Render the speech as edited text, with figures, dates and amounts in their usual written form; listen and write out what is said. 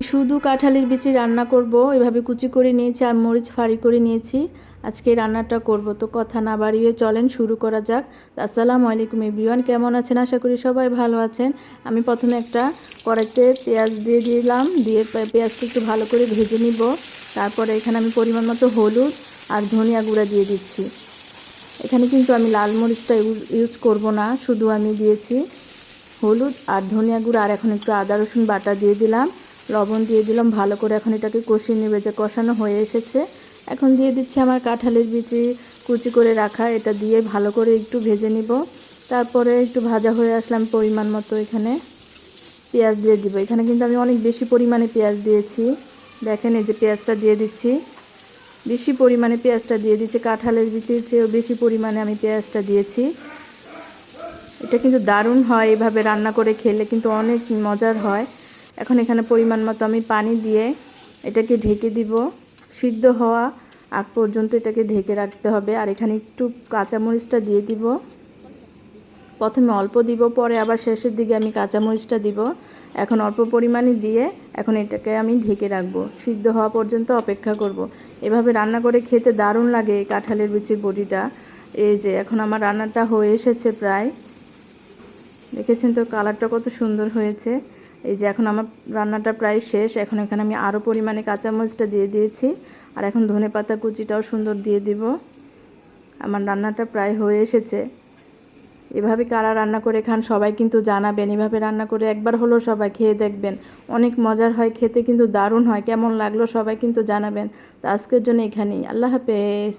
শুধু কাঁঠালের বিচি রান্না করব, এভাবে কুচি করে নিয়েছি আর মরিচ ফাঁড়ি করে নিয়েছি। আজকে রান্নাটা করব, তো কথা না বাড়িয়ে চলেন শুরু করা যাক। আসসালামু আলাইকুম এভরিওয়ান, কেমন আছেন? আশা করি সবাই ভালো আছেন। আমি প্রথমে একটা কড়াইতে পেঁয়াজ দিয়ে দিলাম, দিয়ে পেঁয়াজটা একটু ভালো করে ভেজে নিব। তারপরে এখানে আমি পরিমাণ মতো হলুদ আর ধনিয়া গুঁড়া দিয়ে দিচ্ছি। এখানে কিন্তু আমি লাল মরিচটা ইউজ করব না, শুধু আমি দিয়েছি হলুদ আর ধনিয়া গুঁড়া। আর এখন একটু আদা রসুন বাটা দিয়ে দিলাম, লবণ দিয়ে দিলাম। ভালো করে এখন এটাকে কষিয়ে নেবে, যে কষানো হয়ে এসেছে। এখন দিয়ে দিচ্ছি আমার কাঁঠালের বিচি কুচি করে রাখা, এটা দিয়ে ভালো করে একটু ভেজে নিব। তারপরে একটু ভাজা হয়ে আসলাম, পরিমাণ মতো এখানে পেঁয়াজ দিয়ে দিব। এখানে কিন্তু আমি অনেক বেশি পরিমাণে পেঁয়াজ দিয়েছি। দেখেন, এই যে পেঁয়াজটা দিয়ে দিচ্ছি, বেশি পরিমাণে পেঁয়াজটা দিয়ে দিচ্ছি। কাঁঠালের বিচির চেয়েও বেশি পরিমাণে আমি পেঁয়াজটা দিয়েছি। এটা কিন্তু দারুণ হয়, এভাবে রান্না করে খেলে কিন্তু অনেক মজার হয়। এখন এখানে পরিমাণ মতো আমি পানি দিয়ে এটাকে ঢেকে দিব। সিদ্ধ হওয়া আগ পর্যন্ত এটাকে ঢেকে রাখতে হবে। আর এখানে একটু কাঁচামরিচটা দিয়ে দিব, প্রথমে অল্প দিব, পরে আবার শেষের দিকে আমি কাঁচামরিচটা দিব। এখন অল্প পরিমাণে দিয়ে এখন এটাকে আমি ঢেকে রাখবো, সিদ্ধ হওয়া পর্যন্ত অপেক্ষা করব। এভাবে রান্না করে খেতে দারুণ লাগে এই কাঁঠালের বিচির বড়িটা। এই যে এখন আমার রান্নাটা হয়ে এসেছে প্রায়, দেখেছেন তো কালারটা কত সুন্দর হয়েছে। এই যে এখন আমার রান্নাটা প্রায় শেষ। এখন এখানে আমি আরও পরিমাণে কাঁচামরিচটা দিয়ে দিয়েছি, আর এখন ধনেপাতা কুচিটাও সুন্দর দিয়ে দিব। আমার রান্নাটা প্রায় হয়ে এসেছে। এভাবে কারা রান্না করে খান সবাই কিন্তু জানাবেন, এভাবে রান্না করে একবার হলেও সবাই খেয়ে দেখবেন, অনেক মজার হয় খেতে, কিন্তু দারুণ হয়। কেমন লাগলো সবাই কিন্তু জানাবেন। তো আজকের জন্য এখানেই, আল্লাহ হাফেজ।